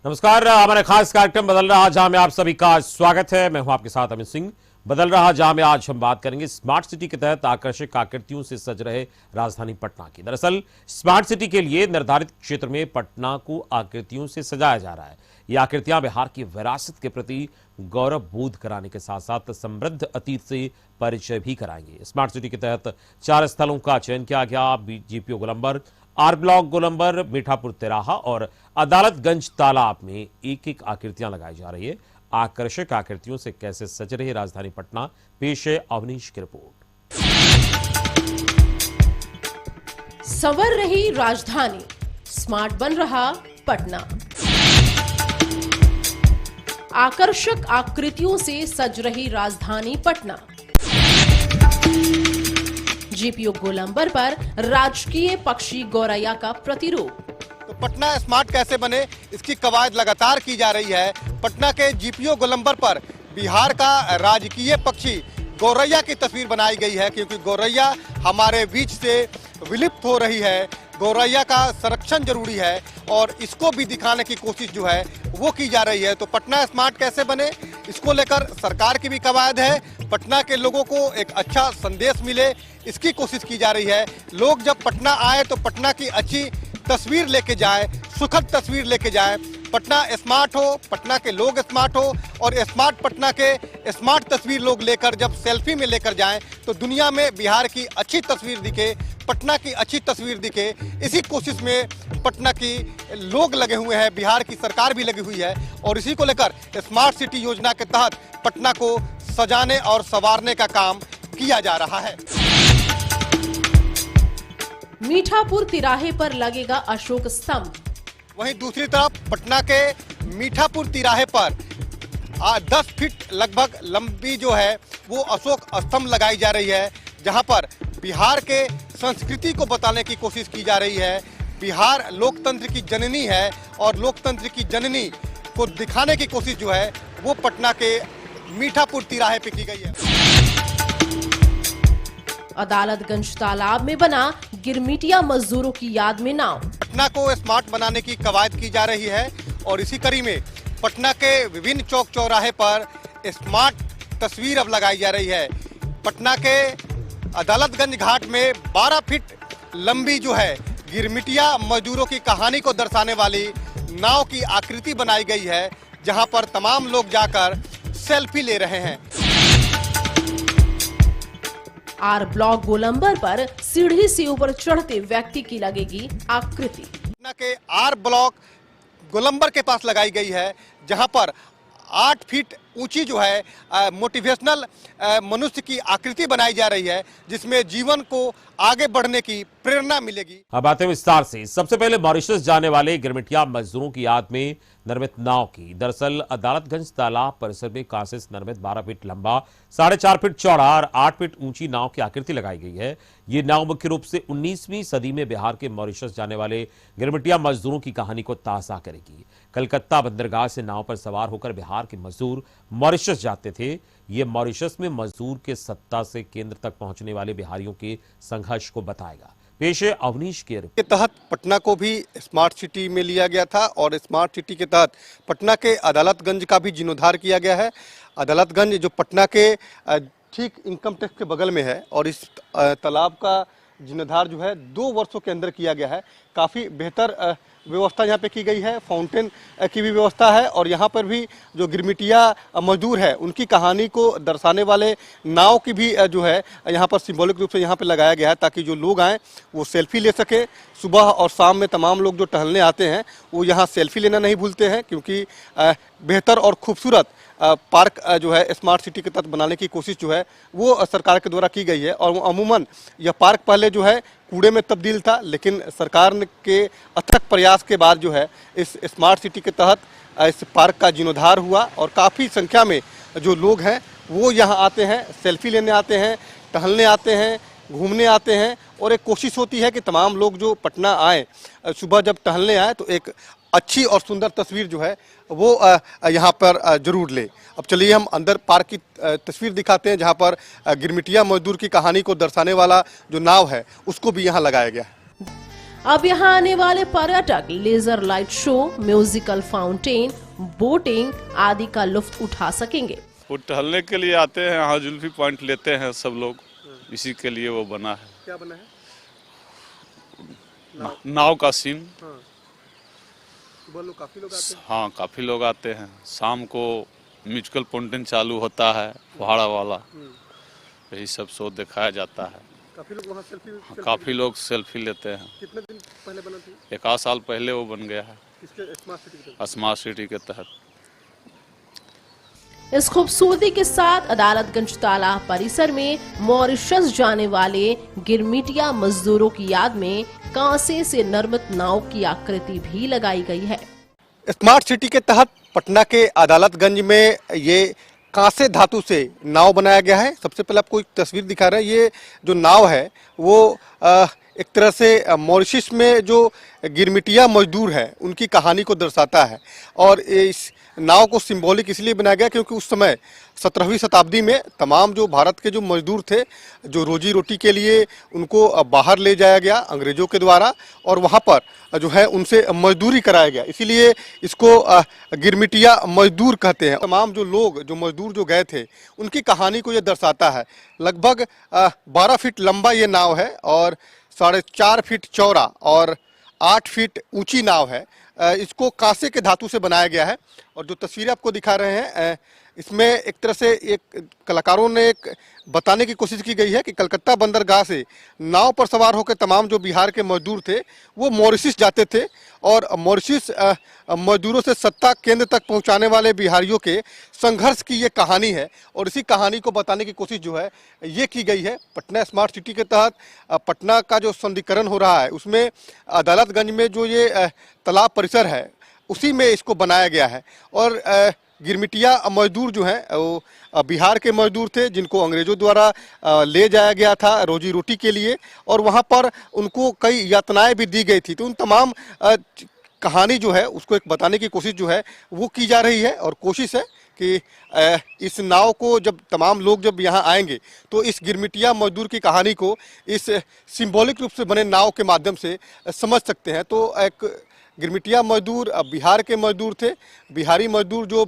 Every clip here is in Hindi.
नमस्कार, हमारे खास कार्यक्रम बदल रहा जहां में आप सभी का स्वागत है। मैं हूं आपके साथ अमित सिंह। बदल रहा जहां में आज हम बात करेंगे स्मार्ट सिटी के तहत आकर्षक आकृतियों से सज रहे राजधानी पटना की। दरअसल स्मार्ट सिटी के लिए निर्धारित क्षेत्र में पटना को आकृतियों से सजाया जा रहा है। ये आकृतियां बिहार की विरासत के प्रति गौरव बोध कराने के साथ साथ समृद्ध अतीत से परिचय भी कराएंगे। स्मार्ट सिटी के तहत 4 स्थलों का चयन किया गया। जीपीओ गोलंबर, आर ब्लॉक गोलंबर, मीठापुर तिराहा और अदालतगंज तालाब में एक आकृतियां लगाई जा रही है। आकर्षक आकृतियों से कैसे सज रही राजधानी पटना, पेश है अवनीश की रिपोर्ट। संवर रही राजधानी, स्मार्ट बन रहा पटना। आकर्षक आकृतियों से सज रही राजधानी पटना। जीपीओ गोलंबर पर राजकीय पक्षी गौरैया का प्रतिरूप। तो पटना स्मार्ट कैसे बने, इसकी कवायद लगातार की जा रही है। पटना के जीपीओ गोलंबर पर बिहार का राजकीय पक्षी गौरैया की तस्वीर बनाई गई है, क्योंकि गौरैया हमारे बीच से विलुप्त हो रही है। गौरैया का संरक्षण जरूरी है और इसको भी दिखाने की कोशिश जो है वो की जा रही है। तो पटना स्मार्ट कैसे बने, इसको लेकर सरकार की भी कवायद है। पटना के लोगों को एक अच्छा संदेश मिले, इसकी कोशिश की जा रही है। लोग जब पटना आए तो पटना की अच्छी तस्वीर लेके जाए, सुखद तस्वीर लेके जाए। पटना स्मार्ट हो, पटना के लोग स्मार्ट हो और स्मार्ट पटना के स्मार्ट तस्वीर लोग लेकर जब सेल्फी में लेकर जाएं तो दुनिया में बिहार की अच्छी तस्वीर दिखे, पटना की अच्छी तस्वीर दिखे। इसी कोशिश में पटना की लोग लगे हुए हैं, बिहार की सरकार भी लगी हुई है और इसी को लेकर स्मार्ट सिटी योजना के तहत पटना को सजाने और संवारने का काम किया जा रहा है। मीठापुर तिराहे पर लगेगा अशोक स्तंभ। वहीं दूसरी तरफ पटना के मीठापुर तिराहे पर 10 फीट लगभग लंबी जो है वो अशोक स्तंभ लगाई जा रही है, जहां पर बिहार के संस्कृति को बताने की कोशिश की जा रही है। बिहार लोकतंत्र की जननी है और लोकतंत्र की जननी को दिखाने की कोशिश जो है वो पटना के मीठापुर तिराहे पे की गई है। अदालतगंज तालाब में बना गिरमिटिया मजदूरों की याद में नाव। पटना को स्मार्ट बनाने की कवायद की जा रही है और इसी कड़ी में पटना के विभिन्न चौक चौराहे पर स्मार्ट तस्वीर अब लगाई जा रही है। पटना के अदालतगंज घाट में 12 फीट लंबी जो है गिरमिटिया मजदूरों की कहानी को दर्शाने वाली नाव की आकृति बनाई गई है, जहां पर तमाम लोग जाकर सेल्फी ले रहे हैं। आर ब्लॉक गोलंबर पर सीढ़ी से ऊपर चढ़ते व्यक्ति की लगेगी आकृति। पटना के आर ब्लॉक गोलंबर के पास लगाई गई है, जहां पर 8 फीट ऊंची जो है मोटिवेशनल मनुष्य की आकृति बनाई जा रही है, जिसमें जीवन को आगे बढ़ने की प्रेरणा मिलेगी। अब आते हैं विस्तार से। सबसे पहले मॉरिशस जाने वाले गिरमिटिया मजदूरों की याद में निर्मित नाव की। दरअसल अदालतगंज तालाब परिसर में कांसे से निर्मित 12 फीट लंबा, 4.5 फीट चौड़ा और 8 फीट ऊंची नाव की आकृति लगाई गई है। ये नाव मुख्य रूप से 19वीं सदी में बिहार के मॉरिशस जाने वाले गिरमिटिया मजदूरों की कहानी को ताज़ा करेगी। कलकत्ता बंदरगाह से नाव पर सवार होकर बिहार के मजदूर मॉरिशस जाते थे। ये मॉरिशस में मजदूर के सत्ता से केंद्र तक पहुंचने वाले बिहारियों के संघर्ष को बताएगा। पेश है अवनीश के के तहत पटना को भी स्मार्ट सिटी में लिया गया था और स्मार्ट सिटी के तहत पटना के अदालतगंज का भी जीर्णोद्धार किया गया है। अदालतगंज जो पटना के ठीक इनकम टैक्स के बगल में है और इस तालाब का जीर्णोद्धार जो है 2 वर्षों के अंदर किया गया है। काफ़ी बेहतर व्यवस्था यहाँ पे की गई है, फाउंटेन की भी व्यवस्था है और यहाँ पर भी जो गिरमिटिया मजदूर है उनकी कहानी को दर्शाने वाले नाव की भी जो है यहाँ पर सिंबॉलिक रूप से यहाँ पे लगाया गया है, ताकि जो लोग आएँ वो सेल्फी ले सके। सुबह और शाम में तमाम लोग जो टहलने आते हैं वो यहाँ सेल्फी लेना नहीं भूलते हैं, क्योंकि बेहतर और खूबसूरत पार्क जो है स्मार्ट सिटी के तहत बनाने की कोशिश जो है वो सरकार के द्वारा की गई है। और अमूमन यह पार्क पहले जो है कूड़े में तब्दील था, लेकिन सरकार के अथक प्रयास के बाद जो है इस स्मार्ट सिटी के तहत इस पार्क का जीर्णोद्धार हुआ और काफ़ी संख्या में जो लोग हैं वो यहाँ आते हैं, सेल्फी लेने आते हैं, टहलने आते हैं, घूमने आते हैं। और एक कोशिश होती है कि तमाम लोग जो पटना आए, सुबह जब टहलने आए तो एक अच्छी और सुंदर तस्वीर जो है वो यहाँ पर जरूर ले। अब चलिए हम अंदर पार्क की तस्वीर दिखाते हैं, जहाँ पर गिरमिटिया मजदूर की कहानी को दर्शाने वाला जो नाव है उसको भी यहाँ लगाया गया है। अब यहाँ आने वाले पर्यटक laser light show, musical fountain, boating आदि का लुत्फ उठा सकेंगे। वो टहलने के लिए आते हैं, यहाँ जुल्फी पॉइंट लेते हैं सब लोग, इसी के लिए वो बना है। क्या बना है? नाव का सीन। सुबह लोग काफी लोग आते हैं। हाँ, काफी लोग आते हैं। शाम को म्यूजिकल फाउंटेन चालू होता है, फुहाड़ा वाला, यही सब शो दिखाया जाता है। काफी लोग वहाँ सेल्फी काफी लोग सेल्फी लेते हैं। कितने दिन पहले बना थी? 1 साल पहले वो बन गया है, किसके? स्मार्ट सिटी के तहत। स्मार्ट सिटी के तहत। इस खूबसूरती के साथ अदालतगंज तालाब परिसर में मॉरिशस जाने वाले गिरमिटिया मजदूरों की याद में कांसे से निर्मित नाव की आकृति भी लगाई गई है। स्मार्ट सिटी के तहत पटना के अदालतगंज में ये कांसे धातु से नाव बनाया गया है। सबसे पहले आपको एक तस्वीर दिखा रहे हैं। ये जो नाव है वो एक तरह से मॉरिशस में जो गिरमिटिया मजदूर है उनकी कहानी को दर्शाता है। और इस नाव को सिंबॉलिक इसलिए बनाया गया क्योंकि उस समय 17वीं शताब्दी में तमाम जो भारत के जो मजदूर थे, जो रोजी रोटी के लिए उनको बाहर ले जाया गया अंग्रेजों के द्वारा, और वहाँ पर जो है उनसे मजदूरी कराया गया, इसीलिए इसको गिरमिटिया मजदूर कहते हैं। तमाम जो लोग, जो मजदूर जो गए थे, उनकी कहानी को ये दर्शाता है। लगभग 12 फीट लंबा ये नाव है और 4.5 फीट चौड़ा और 8 फीट ऊंची नाव है। इसको कांसे के धातु से बनाया गया है। और जो तस्वीरें आपको दिखा रहे हैं, इसमें एक तरह से एक कलाकारों ने एक बताने की कोशिश की गई है कि कलकत्ता बंदरगाह से नाव पर सवार होकर तमाम जो बिहार के मजदूर थे वो मॉरिशस जाते थे, और मॉरिशस मजदूरों से सत्ता केंद्र तक पहुंचाने वाले बिहारियों के संघर्ष की ये कहानी है। और इसी कहानी को बताने की कोशिश जो है ये की गई है। पटना स्मार्ट सिटी के तहत पटना का जो सौंदर्यीकरण हो रहा है उसमें अदालतगंज में जो ये तालाब परिसर है उसी में इसको बनाया गया है। और गिरमिटिया मजदूर जो हैं वो बिहार के मजदूर थे जिनको अंग्रेजों द्वारा ले जाया गया था रोजी रोटी के लिए, और वहाँ पर उनको कई यातनाएं भी दी गई थी। तो उन तमाम कहानी जो है उसको एक बताने की कोशिश जो है वो की जा रही है। और कोशिश है कि इस नाव को जब तमाम लोग जब यहाँ आएंगे तो इस गिरमिटिया मजदूर की कहानी को इस सिंबॉलिक रूप से बने नाव के माध्यम से समझ सकते हैं। तो एक गिरमिटिया मजदूर बिहार के मजदूर थे, बिहारी मजदूर जो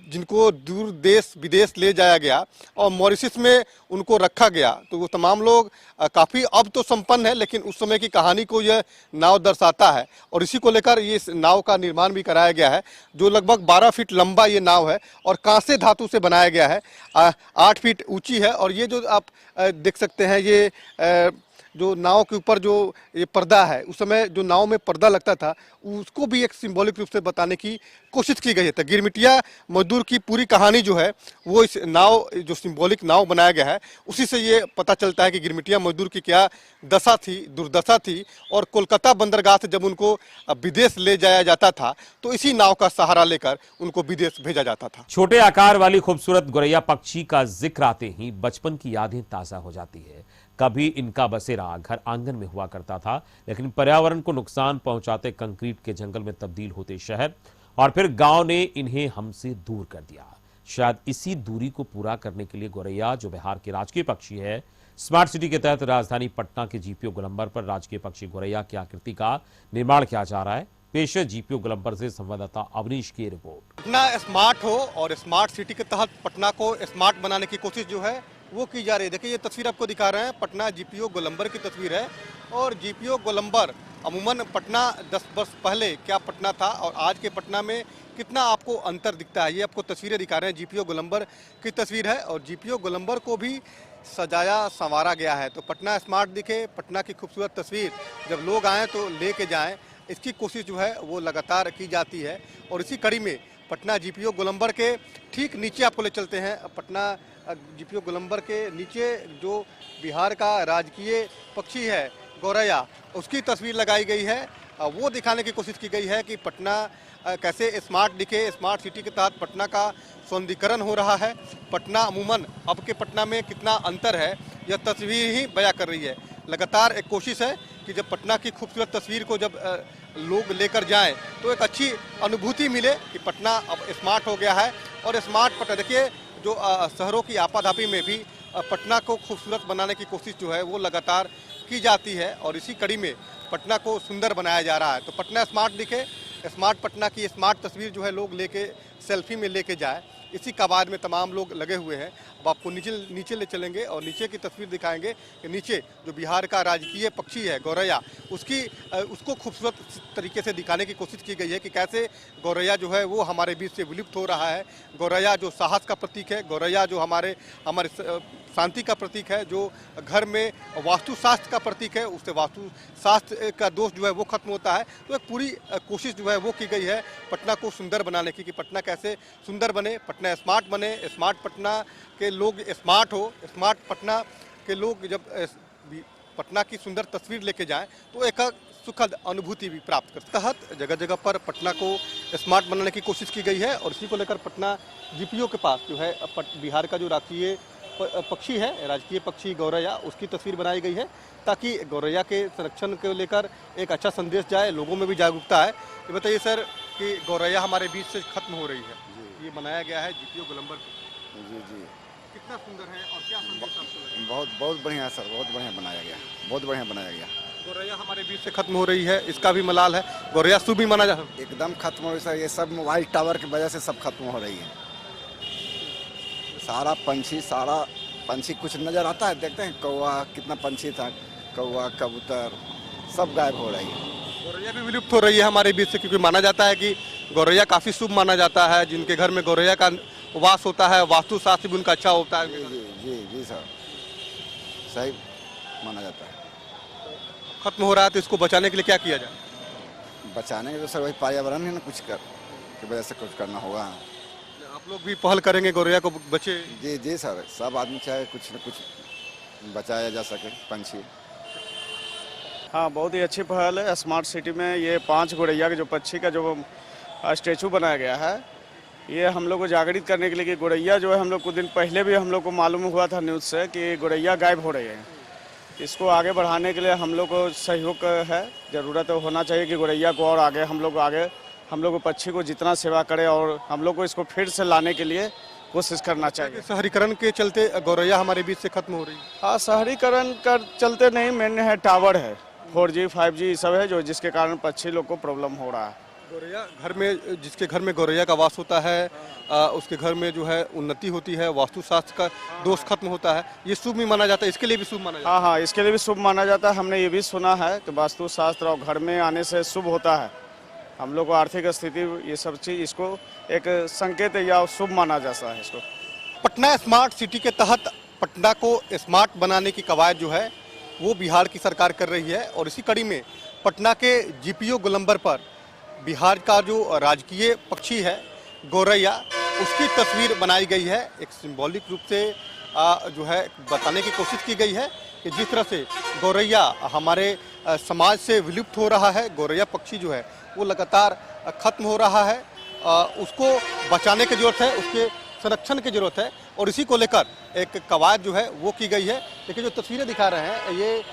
जिनको दूर देश विदेश ले जाया गया और मॉरिशस में उनको रखा गया। तो वो तमाम लोग काफ़ी अब तो संपन्न है, लेकिन उस समय की कहानी को यह नाव दर्शाता है। और इसी को लेकर ये इस नाव का निर्माण भी कराया गया है, जो लगभग 12 फीट लंबा ये नाव है और कांसे धातु से बनाया गया है। 8 फीट ऊंची है। और ये जो आप देख सकते हैं, ये जो नाव के ऊपर जो ये पर्दा है, उस समय जो नाव में पर्दा लगता था उसको भी एक सिंबॉलिक रूप से बताने की कोशिश की गई है। तो गिरमिटिया मजदूर की पूरी कहानी जो है वो इस नाव, जो सिंबॉलिक नाव बनाया गया है, उसी से ये पता चलता है कि गिरमिटिया मजदूर की क्या दशा थी, दुर्दशा थी। और कोलकाता बंदरगाह से जब उनको विदेश ले जाया जाता था तो इसी नाव का सहारा लेकर उनको विदेश भेजा जाता था। छोटे आकार वाली खूबसूरत गोरैया पक्षी का जिक्र आते ही बचपन की यादें ताजा हो जाती है। कभी इनका बसेरा घर आंगन में हुआ करता था, लेकिन पर्यावरण को नुकसान पहुंचाते कंक्रीट के जंगल में तब्दील होते शहर, और फिर गांव ने इन्हें हमसे दूर कर दिया। शायद इसी दूरी को पूरा करने के लिए गोरैया, जो बिहार के राजकीय पक्षी है, स्मार्ट सिटी के तहत राजधानी पटना के जीपीओ गोलंबर पर राजकीय पक्षी गोरैया की आकृति का निर्माण किया जा रहा है। पेश है जीपीओ गोलंबर से संवाददाता अवनीश की रिपोर्ट। पटना स्मार्ट हो और स्मार्ट सिटी के तहत पटना को स्मार्ट बनाने की कोशिश जो है वो की जा रही है। देखिए, ये तस्वीर आपको दिखा रहे हैं, पटना जीपीओ गोलंबर की तस्वीर है। और जीपीओ गोलंबर अमूमन पटना 10 वर्ष पहले क्या पटना था और आज के पटना में कितना आपको अंतर दिखता है, ये आपको तस्वीरें दिखा रहे हैं। जीपीओ गोलंबर की तस्वीर है और जीपीओ गोलंबर को भी सजाया संवारा गया है। तो पटना स्मार्ट दिखे, पटना की खूबसूरत तस्वीर जब लोग आएँ तो लेके जाएँ, इसकी कोशिश जो है वो लगातार की जाती है। और इसी कड़ी में पटना जीपीओ गोलंबर के ठीक नीचे आपको ले चलते हैं। पटना जीपीओ गोलंबर के नीचे जो बिहार का राजकीय पक्षी है गोरैया, उसकी तस्वीर लगाई गई है। वो दिखाने की कोशिश की गई है कि पटना कैसे स्मार्ट दिखे। स्मार्ट सिटी के तहत पटना का सौंदर्यीकरण हो रहा है। पटना अमूमन अब के पटना में कितना अंतर है, यह तस्वीर ही बयां कर रही है। लगातार एक कोशिश है कि जब पटना की खूबसूरत तस्वीर को जब लोग लेकर जाएं तो एक अच्छी अनुभूति मिले कि पटना अब स्मार्ट हो गया है। और स्मार्ट पटना, देखिए, जो शहरों की आपाधापी में भी पटना को खूबसूरत बनाने की कोशिश जो है वो लगातार की जाती है। और इसी कड़ी में पटना को सुंदर बनाया जा रहा है। तो पटना स्मार्ट दिखे, स्मार्ट पटना की स्मार्ट तस्वीर जो है लोग लेके सेल्फी में लेके जाए, इसी कवायद में तमाम लोग लगे हुए हैं। अब आपको नीचे ले चलेंगे और नीचे की तस्वीर दिखाएंगे कि नीचे जो बिहार का राजकीय पक्षी है गौरैया, उसको खूबसूरत तरीके से दिखाने की कोशिश की गई है कि कैसे गौरैया जो है वो हमारे बीच से विलुप्त हो रहा है। गौरैया जो साहस का प्रतीक है, गौरैया जो हमारे शांति का प्रतीक है, जो घर में वास्तुशास्त्र का प्रतीक है, उससे वास्तुशास्त्र का दोष जो है वो खत्म होता है। तो एक पूरी कोशिश जो है वो की गई है पटना को सुंदर बनाने की, कि पटना कैसे सुंदर बने, पटना स्मार्ट बने, स्मार्ट पटना के लोग स्मार्ट हो, स्मार्ट पटना के लोग जब पटना की सुंदर तस्वीर लेके जाएं तो एक सुखद अनुभूति भी प्राप्त कर तहत जगह जगह पर पटना को स्मार्ट बनाने की कोशिश की गई है। और इसी को लेकर पटना जीपीओ के पास जो है बिहार का जो राष्ट्रीय पक्षी है, राजकीय पक्षी गौरैया, उसकी तस्वीर बनाई गई है ताकि गौरैया के संरक्षण को लेकर एक अच्छा संदेश जाए, लोगों में भी जागरूकता है। ये बताइए सर कि गौरैया हमारे बीच से खत्म हो रही है, ये बनाया गया है जीपीओ गोलंबर को। जी जी, कितना सुंदर है और क्या संदेश आपको लगा? बहुत बढ़िया है सर, बहुत बढ़िया बनाया गया, बहुत बढ़िया बनाया गया। गौरैया हमारे बीच से खत्म हो रही है, इसका भी मलाल है। गौरैया शुभ भी माना जाता है। एकदम खत्म हो रही सर, ये सब मोबाइल टावर की वजह से सब खत्म हो रही है। सारा पंछी कुछ नजर आता है, देखते हैं कौवा, कितना पंछी था, कौवा कबूतर सब गायब हो रही है। गौरैया भी विलुप्त हो रही है हमारे बीच से, क्योंकि माना जाता है कि गौरैया काफी शुभ माना जाता है। जिनके घर में गौरैया का वास होता है, वास्तुशास्त्र भी उनका अच्छा होता है। जी जी जी सर, सही माना जाता है। खत्म हो रहा है तो इसको बचाने के लिए क्या किया जाए? बचाने के तो सर वही पर्यावरण है ना, कुछ कर की वजह से कुछ करना होगा। आप लोग भी पहल करेंगे गौरैया को बचे? जी जी सर, सब आदमी चाहे कुछ न कुछ बचाया जा सके पंछी। हाँ, बहुत ही अच्छी पहल है। स्मार्ट सिटी में ये 5 गौरैया के जो पक्षी का जो स्टैचू बनाया गया है, ये हम लोग को जागृत करने के लिए कि गौरैया जो है, हम लोग कुछ दिन पहले भी हम लोग को मालूम हुआ था न्यूज़ से कि गौरैया गायब हो रही है। इसको आगे बढ़ाने के लिए हम लोग को सहयोग है, ज़रूरत होना चाहिए कि गौरैया को और आगे हम लोग पक्षी को जितना सेवा करें और हम लोग को इसको फिर से लाने के लिए कोशिश करना चाहिए। शहरीकरण के चलते गौरैया हमारे बीच से खत्म हो रही है। हाँ, शहरीकरण कर चलते नहीं, मेन है टावर है, 4G 5G सब है जो, जिसके कारण पक्षी लोग को प्रॉब्लम हो रहा है। गौरैया घर में, जिसके घर में गौरैया का वास होता है, उसके घर में जो है उन्नति होती है, वास्तुशास्त्र का दोष खत्म होता है, ये शुभ भी माना जाता है। इसके लिए भी शुभ माना जाता है। हाँ, इसके लिए भी शुभ माना जाता है। हमने ये भी सुना है कि वास्तुशास्त्र और घर में आने से शुभ होता है। हम लोग को आर्थिक स्थिति, ये सब चीज़, इसको एक संकेत या शुभ माना जाता है। इसको पटना स्मार्ट सिटी के तहत पटना को स्मार्ट बनाने की कवायद जो है वो बिहार की सरकार कर रही है। और इसी कड़ी में पटना के जीपीओ गोलंबर पर बिहार का जो राजकीय पक्षी है गौरैया, उसकी तस्वीर बनाई गई है। एक सिंबॉलिक रूप से जो है बताने की कोशिश की गई है कि जिस तरह से गौरैया हमारे समाज से विलुप्त हो रहा है, गौरैया पक्षी जो है वो लगातार खत्म हो रहा है, उसको बचाने की जरूरत है, उसके संरक्षण की जरूरत है। और इसी को लेकर एक कवायद जो है वो की गई है। देखिए जो तस्वीरें दिखा रहे हैं, ये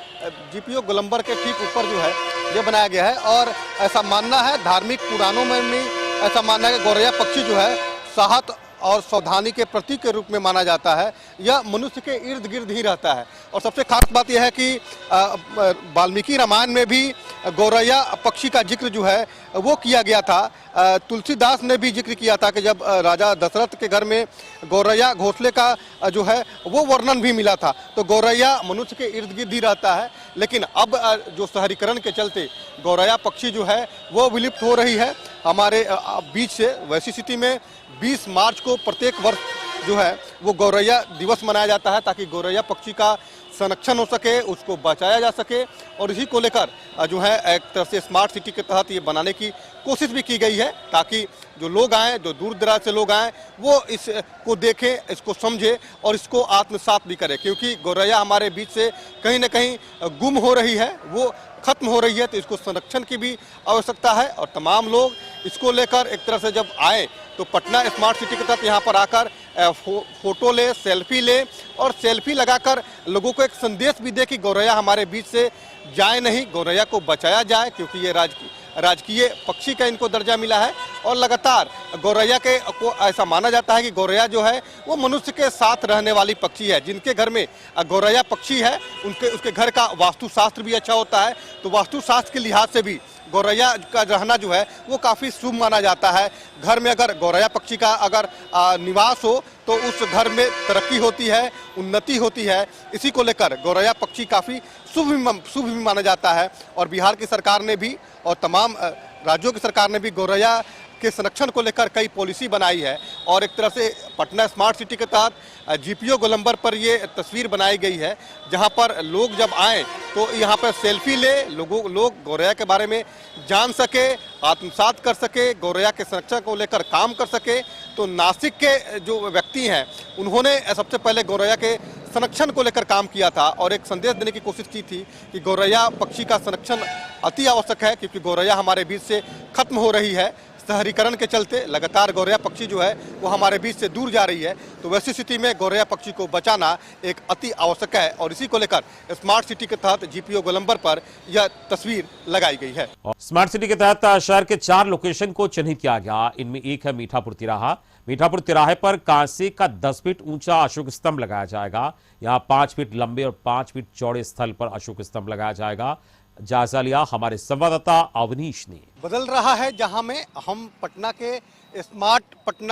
जीपीओ गोलंबर के ठीक ऊपर जो है ये बनाया गया है। और ऐसा मानना है, धार्मिक पुराणों में भी ऐसा मानना है कि गौरैया पक्षी जो है साहस और सावधानी के प्रतीक के रूप में माना जाता है। यह मनुष्य के इर्द गिर्द ही रहता है। और सबसे खास बात यह है कि वाल्मीकि रामायण में भी गौरैया पक्षी का जिक्र जो है वो किया गया था। तुलसीदास ने भी जिक्र किया था कि जब राजा दशरथ के घर में गौरैया घोंसले का जो है वो वर्णन भी मिला था। तो गौरैया मनुष्य के इर्द गिर्द ही रहता है। लेकिन अब जो शहरीकरण के चलते गौरैया पक्षी जो है वो विलुप्त हो रही है हमारे बीच से। वैसी स्थिति में 20 मार्च को प्रत्येक वर्ष जो है वो गौरैया दिवस मनाया जाता है, ताकि गौरैया पक्षी का संरक्षण हो सके, उसको बचाया जा सके। और इसी को लेकर जो है एक तरह से स्मार्ट सिटी के तहत ये बनाने की कोशिश भी की गई है, ताकि जो लोग आएँ, जो दूर दराज से लोग आएँ, वो इसको देखें, इसको समझें और इसको आत्मसात भी करें। क्योंकि गौरैया हमारे बीच से कहीं ना कहीं गुम हो रही है, वो खत्म हो रही है। तो इसको संरक्षण की भी आवश्यकता है। और तमाम लोग इसको लेकर एक तरह से जब आए तो पटना स्मार्ट सिटी के तहत यहाँ पर आकर फोटो ले, सेल्फी ले और सेल्फी लगाकर लोगों को एक संदेश भी दे कि गौरैया हमारे बीच से जाए नहीं, गौरैया को बचाया जाए। क्योंकि ये राजकीय पक्षी का इनको दर्जा मिला है। और लगातार गौरैया को ऐसा माना जाता है कि गौरैया जो है वो मनुष्य के साथ रहने वाली पक्षी है। जिनके घर में गौरैया पक्षी है उसके घर का वास्तुशास्त्र भी अच्छा होता है। तो वास्तुशास्त्र के लिहाज से भी गौरैया का रहना जो है वो काफ़ी शुभ माना जाता है। घर में अगर गौरैया पक्षी का अगर निवास हो तो उस घर में तरक्की होती है, उन्नति होती है। इसी को लेकर गौरैया पक्षी काफ़ी शुभ भी माना जाता है। और बिहार की सरकार ने भी और तमाम राज्यों की सरकार ने भी गौरैया के संरक्षण को लेकर कई पॉलिसी बनाई है। और एक तरह से पटना स्मार्ट सिटी के तहत जीपीओ गोलंबर पर ये तस्वीर बनाई गई है, जहां पर लोग जब आए तो यहां पर सेल्फी ले लोग गौरैया के बारे में जान सके, आत्मसात कर सके, गौरैया के संरक्षण को लेकर काम कर सके। तो नासिक के जो व्यक्ति हैं उन्होंने सबसे पहले गौरैया के संरक्षण को लेकर काम किया था और एक संदेश देने की कोशिश की थी कि गौरैया पक्षी का संरक्षण अति आवश्यक है, क्योंकि गौरैया हमारे बीच से खत्म हो रही है। शहरीकरण के चलते लगातार गौरैया पक्षी जो है वो हमारे बीच से दूर जा रही है। तो वैसी स्थिति में गौरैया पक्षी को बचाना एक अति आवश्यक है और इसी को लेकर स्मार्ट सिटी के तहत जीपीओ गोलंबर पर यह तस्वीर लगाई गई है। स्मार्ट सिटी के तहत शहर के 4 लोकेशन को चिन्हित किया गया। इनमें एक है मीठापुर तिराहा। मीठापुर तिराहे पर कांसे का 10 फीट ऊंचा अशोक स्तंभ लगाया जाएगा। यहाँ 5 फीट लंबे और 5 फीट चौड़े स्थल पर अशोक स्तंभ लगाया जाएगा। जायजा लिया हमारे संवाददाता अवनीश ने। बदल रहा है जहां में हम पटना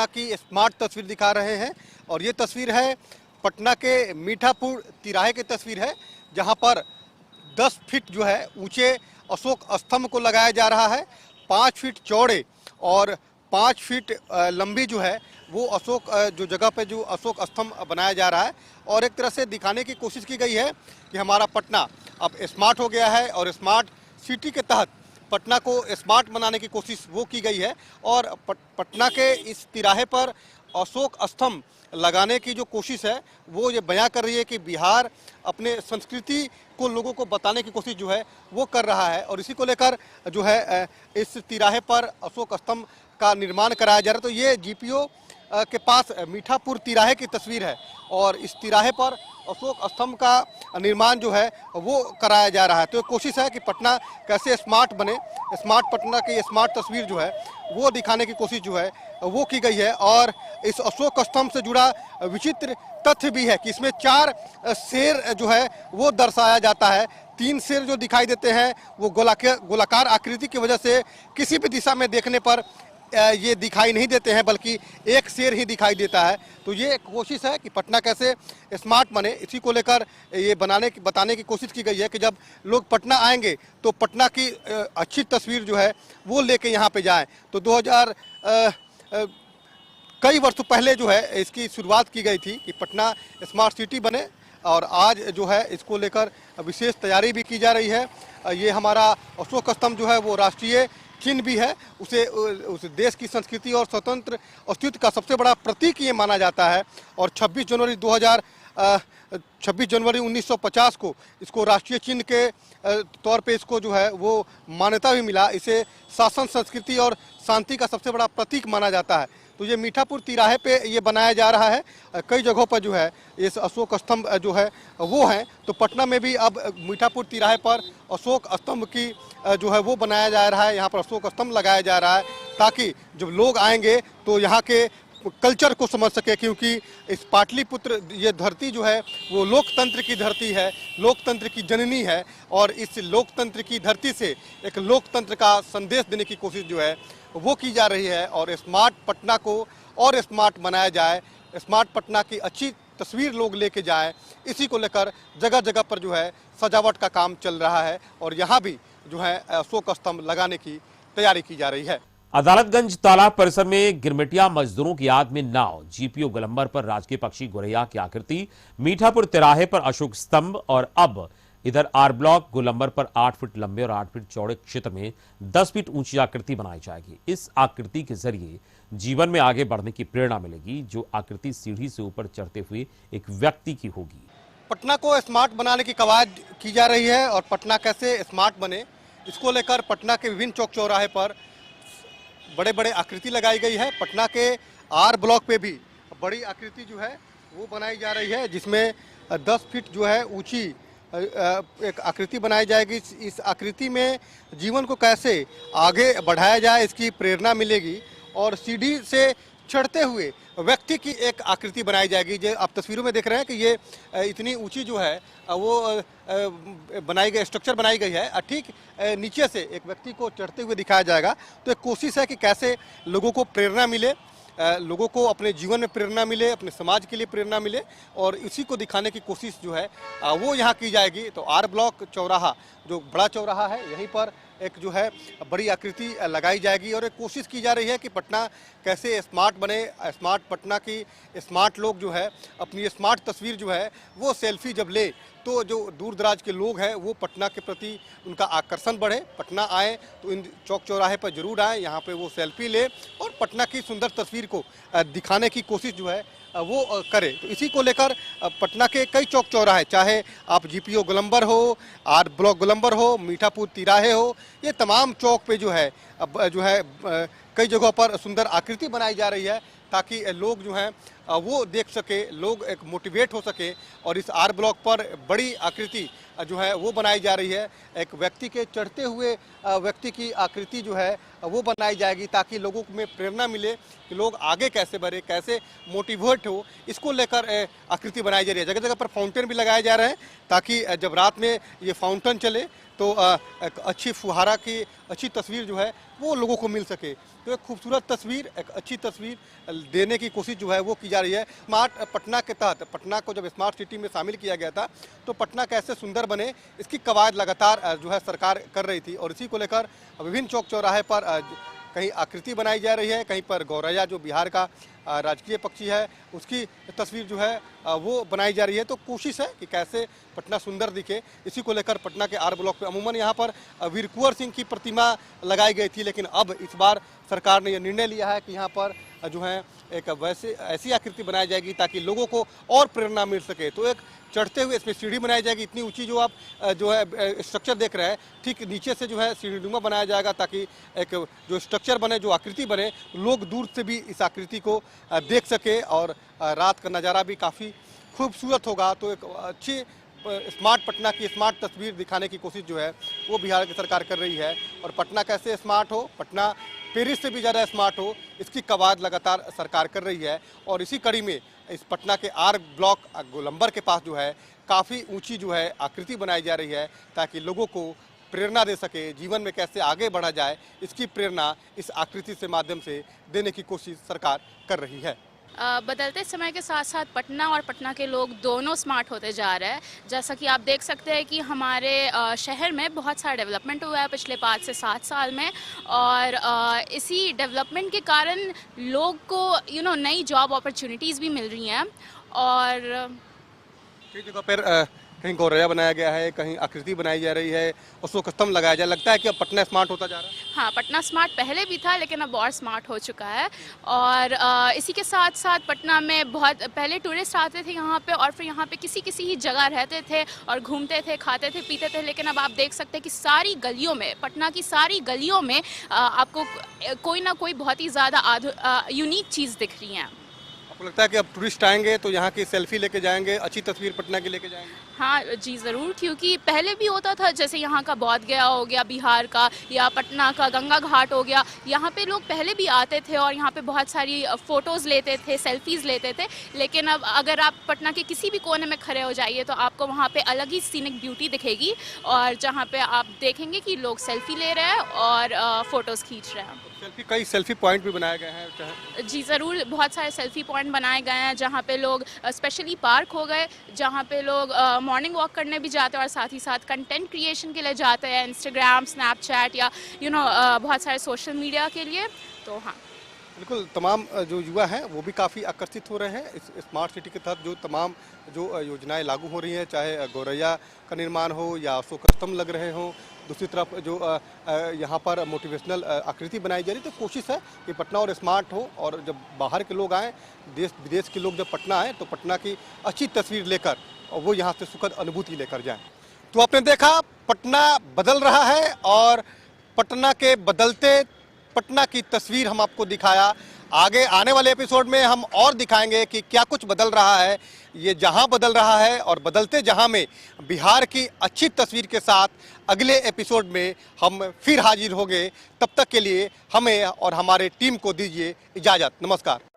की स्मार्ट तस्वीर दिखा रहे हैं और ये तस्वीर है पटना के मीठापुर तिराहे की तस्वीर है, जहां पर 10 फीट जो है ऊंचे अशोक स्तंभ को लगाया जा रहा है। 5 फीट चौड़े और 5 फीट लंबी जो है वो अशोक जो जगह पे जो अशोक स्तंभ बनाया जा रहा है। और एक तरह से दिखाने की कोशिश की गई है कि हमारा पटना अब स्मार्ट हो गया है और स्मार्ट सिटी के तहत पटना को स्मार्ट बनाने की कोशिश वो की गई है। और पटना के इस तिराहे पर अशोक स्तंभ लगाने की जो कोशिश है वो ये बयां कर रही है कि बिहार अपने संस्कृति को लोगों को बताने की कोशिश जो है वो कर रहा है। और इसी को लेकर जो है इस तिराहे पर अशोक स्तंभ का निर्माण कराया जा रहा है। तो ये जीपीओ के पास मीठापुर तिराहे की तस्वीर है और इस तिराहे पर अशोक स्तंभ का निर्माण जो है वो कराया जा रहा है। तो कोशिश है कि पटना कैसे स्मार्ट बने। स्मार्ट पटना की स्मार्ट तस्वीर जो है वो दिखाने की कोशिश जो है वो की गई है। और इस अशोक स्तंभ से जुड़ा विचित्र तथ्य भी है कि इसमें 4 शेर जो है वो दर्शाया जाता है। 3 शेर जो दिखाई देते हैं वो गोलाकार आकृति की वजह से किसी भी दिशा में देखने पर ये दिखाई नहीं देते हैं, बल्कि एक शेर ही दिखाई देता है। तो ये कोशिश है कि पटना कैसे स्मार्ट बने। इसी को लेकर ये बताने की कोशिश की गई है कि जब लोग पटना आएंगे तो पटना की अच्छी तस्वीर जो है वो लेके यहाँ पे जाएं। तो 2000 कई वर्षों पहले जो है इसकी शुरुआत की गई थी कि पटना स्मार्ट सिटी बने और आज जो है इसको लेकर विशेष तैयारी भी की जा रही है। ये हमारा अशोक स्तंभ जो है वो राष्ट्रीय चिन्ह भी है। उसे उस देश की संस्कृति और स्वतंत्र अस्तित्व का सबसे बड़ा प्रतीक ये माना जाता है। और 26 जनवरी 1950 को इसको राष्ट्रीय चिन्ह के तौर पे इसको जो है वो मान्यता भी मिला। इसे शासन, संस्कृति और शांति का सबसे बड़ा प्रतीक माना जाता है। तो ये मीठापुर तिराहे पे ये बनाया जा रहा है। कई जगहों पर जो है इस अशोक स्तंभ जो है वो हैं। तो पटना में भी अब मीठापुर तिराहे पर अशोक स्तंभ की जो है वो बनाया जा रहा है। यहाँ पर अशोक स्तंभ लगाया जा रहा है ताकि जब लोग आएंगे तो यहाँ के कल्चर को समझ सके, क्योंकि इस पाटलिपुत्र ये धरती जो है वो लोकतंत्र की धरती है, लोकतंत्र की जननी है। और इस लोकतंत्र की धरती से एक लोकतंत्र का संदेश देने की कोशिश जो है वो की जा रही है। और स्मार्ट पटना को और स्मार्ट बनाया जाए, स्मार्ट पटना की अच्छी तस्वीर लोग लेके जाएं, इसी को लेकर जगह जगह पर जो है सजावट का काम चल रहा है। और यहाँ भी जो है अशोक स्तंभ लगाने की तैयारी की जा रही है। अदालतगंज तालाब परिसर में गिरमिटिया मजदूरों की याद में नाव, जीपीओ गोलंबर पर राजकीय पक्षी गौरैया की आकृति, मीठापुर तिराहे पर अशोक स्तंभ और अब इधर आर ब्लॉक गोलंबर पर 8 फीट लंबे और 8 फीट चौड़े क्षेत्र में 10 फीट ऊंची आकृति बनाई जाएगी। इस आकृति के जरिए जीवन में आगे बढ़ने की प्रेरणा मिलेगी, जो आकृति सीढ़ी से ऊपर चढ़ते हुए एक व्यक्ति की होगी। पटना को स्मार्ट बनाने की कवायद की जा रही है और पटना कैसे स्मार्ट बने इसको लेकर पटना के विभिन्न चौक चौराहे पर बड़े बड़े आकृति लगाई गई है। पटना के आर ब्लॉक पे भी बड़ी आकृति जो है वो बनाई जा रही है, जिसमें 10 फीट जो है ऊंची एक आकृति बनाई जाएगी। इस आकृति में जीवन को कैसे आगे बढ़ाया जाए इसकी प्रेरणा मिलेगी और सीढ़ी से चढ़ते हुए व्यक्ति की एक आकृति बनाई जाएगी। जो आप तस्वीरों में देख रहे हैं कि ये इतनी ऊंची जो है वो बनाई गई स्ट्रक्चर बनाई गई है। ठीक नीचे से एक व्यक्ति को चढ़ते हुए दिखाया जाएगा। तो एक कोशिश है कि कैसे लोगों को प्रेरणा मिले, लोगों को अपने जीवन में प्रेरणा मिले, अपने समाज के लिए प्रेरणा मिले और इसी को दिखाने की कोशिश जो है वो यहाँ की जाएगी। तो आर ब्लॉक चौराहा जो बड़ा चौराहा है यहीं पर एक जो है बड़ी आकृति लगाई जाएगी और एक कोशिश की जा रही है कि पटना कैसे स्मार्ट बने। स्मार्ट पटना की स्मार्ट लोग जो है अपनी स्मार्ट तस्वीर जो है वो सेल्फी जब ले तो जो दूर दराज के लोग हैं वो पटना के प्रति उनका आकर्षण बढ़े, पटना आए तो इन चौक चौराहे पर जरूर आए, यहाँ पे वो सेल्फी ले और पटना की सुंदर तस्वीर को दिखाने की कोशिश जो है वो करे। तो इसी को लेकर पटना के कई चौक चौराहे, चाहे आप जीपीओ गोलंबर हो, आर ब्लॉक गोलंबर हो, मीठापुर तिराहे हो, ये तमाम चौक पे जो है कई जगहों पर सुंदर आकृति बनाई जा रही है ताकि लोग जो हैं वो देख सके, लोग एक मोटिवेट हो सके। और इस आर ब्लॉक पर बड़ी आकृति जो है वो बनाई जा रही है। एक व्यक्ति के चढ़ते हुए व्यक्ति की आकृति जो है वो बनाई जाएगी ताकि लोगों में प्रेरणा मिले कि लोग आगे कैसे बढ़े, कैसे मोटिवेट हो। इसको लेकर आकृति बनाई जा रही है। जगह जगह पर फाउंटेन भी लगाए जा रहे हैं ताकि जब रात में ये फाउंटेन चले तो एक अच्छी फुहारा की अच्छी तस्वीर जो है वो लोगों को मिल सके। तो एक खूबसूरत तस्वीर, एक अच्छी तस्वीर देने की कोशिश जो है वो की जा रही है। स्मार्ट पटना के तहत पटना को जब स्मार्ट सिटी में शामिल किया गया था तो पटना कैसे सुंदर बने इसकी कवायद लगातार जो है सरकार कर रही थी और इसी को लेकर विभिन्न चौक चौराहे पर कहीं आकृति बनाई जा रही है, कहीं पर गौरैया जो बिहार का राजकीय पक्षी है उसकी तस्वीर जो है वो बनाई जा रही है। तो कोशिश है कि कैसे पटना सुंदर दिखे। इसी को लेकर पटना के आर ब्लॉक पे अमूमन यहाँ पर वीर कुंवर सिंह की प्रतिमा लगाई गई थी, लेकिन अब इस बार सरकार ने यह निर्णय लिया है कि यहाँ पर जो है एक ऐसी आकृति बनाई जाएगी ताकि लोगों को और प्रेरणा मिल सके। तो एक चढ़ते हुए इसमें सीढ़ी बनाई जाएगी, इतनी ऊंची जो आप जो है स्ट्रक्चर देख रहे हैं ठीक नीचे से जो है सीढ़ीनुमा बनाया जाएगा ताकि एक जो स्ट्रक्चर बने, जो आकृति बने, लोग दूर से भी इस आकृति को देख सके और रात का नज़ारा भी काफ़ी खूबसूरत होगा। तो एक अच्छी स्मार्ट पटना की स्मार्ट तस्वीर दिखाने की कोशिश जो है वो बिहार की सरकार कर रही है। और पटना कैसे स्मार्ट हो, पटना पेरिस से भी ज़्यादा स्मार्ट हो, इसकी कवायद लगातार सरकार कर रही है। और इसी कड़ी में इस पटना के आर ब्लॉक गोलंबर के पास जो है काफ़ी ऊंची जो है आकृति बनाई जा रही है ताकि लोगों को प्रेरणा दे सके, जीवन में कैसे आगे बढ़ा जाए इसकी प्रेरणा इस आकृति से माध्यम से देने की कोशिश सरकार कर रही है। बदलते समय के साथ साथ पटना और पटना के लोग दोनों स्मार्ट होते जा रहे हैं। जैसा कि आप देख सकते हैं कि हमारे शहर में बहुत सारा डेवलपमेंट हुआ है पिछले 5 से 7 साल में और इसी डेवलपमेंट के कारण लोग को नई जॉब अपॉर्चुनिटीज़ भी मिल रही हैं। और कई जगह पर कहीं गौरैया बनाया गया है, कहीं आकृति बनाई जा रही है, उसको कस्टम लगाया जाए। लगता है कि अब पटना स्मार्ट होता जा रहा है। हाँ, पटना स्मार्ट पहले भी था लेकिन अब और स्मार्ट हो चुका है। और इसी के साथ साथ पटना में बहुत पहले टूरिस्ट आते थे यहाँ पे और फिर यहाँ पे किसी ही जगह रहते थे और घूमते थे, खाते थे, पीते थे। लेकिन अब आप देख सकते हैं कि सारी गलियों में, पटना की सारी गलियों में आपको कोई ना कोई बहुत ही ज़्यादा यूनिक चीज़ दिख रही है। आपको लगता है कि अब टूरिस्ट आएंगे तो यहाँ की सेल्फी लेके जाएंगे, अच्छी तस्वीर पटना की लेके जाएंगे? हाँ जी ज़रूर, क्योंकि पहले भी होता था, जैसे यहाँ का बोध गया हो गया बिहार का या पटना का गंगा घाट हो गया, यहाँ पे लोग पहले भी आते थे और यहाँ पे बहुत सारी फ़ोटोज़ लेते थे, सेल्फीज़ लेते थे। लेकिन अब अगर आप पटना के किसी भी कोने में खड़े हो जाइए तो आपको वहाँ पे अलग ही सीनिक ब्यूटी दिखेगी और जहाँ पे आप देखेंगे कि लोग सेल्फी ले रहे हैं और फ़ोटोज़ खींच रहे हैं। कई सेल्फी पॉइंट भी बनाए गए हैं। जी ज़रूर, बहुत सारे सेल्फी पॉइंट बनाए गए हैं जहाँ पे लोग स्पेशली पार्क हो गए जहाँ पे लोग मॉर्निंग वॉक करने भी जाते हैं और साथ ही साथ कंटेंट क्रिएशन के लिए जाते हैं, इंस्टाग्राम, स्नैपचैट या बहुत सारे सोशल मीडिया के लिए। तो हाँ बिल्कुल, तमाम जो युवा हैं वो भी काफ़ी आकर्षित हो रहे हैं इस स्मार्ट सिटी के तहत जो तमाम जो योजनाएं लागू हो रही हैं, चाहे गौरैया का निर्माण हो या उसको कस्टम लग रहे हों। दूसरी तरफ जो यहाँ पर मोटिवेशनल आकृति बनाई जा रही है। तो कोशिश है कि पटना और स्मार्ट हो और जब बाहर के लोग आएँ, देश विदेश के लोग जब पटना आएँ तो पटना की अच्छी तस्वीर लेकर और वो यहाँ से सुखद अनुभूति लेकर जाएँ। तो आपने देखा पटना बदल रहा है और पटना के बदलते पटना की तस्वीर हम आपको दिखाया। आगे आने वाले एपिसोड में हम और दिखाएंगे कि क्या कुछ बदल रहा है, ये जहां बदल रहा है, और बदलते जहां में बिहार की अच्छी तस्वीर के साथ अगले एपिसोड में हम फिर हाजिर होंगे। तब तक के लिए हमें और हमारे टीम को दीजिए इजाज़त। नमस्कार।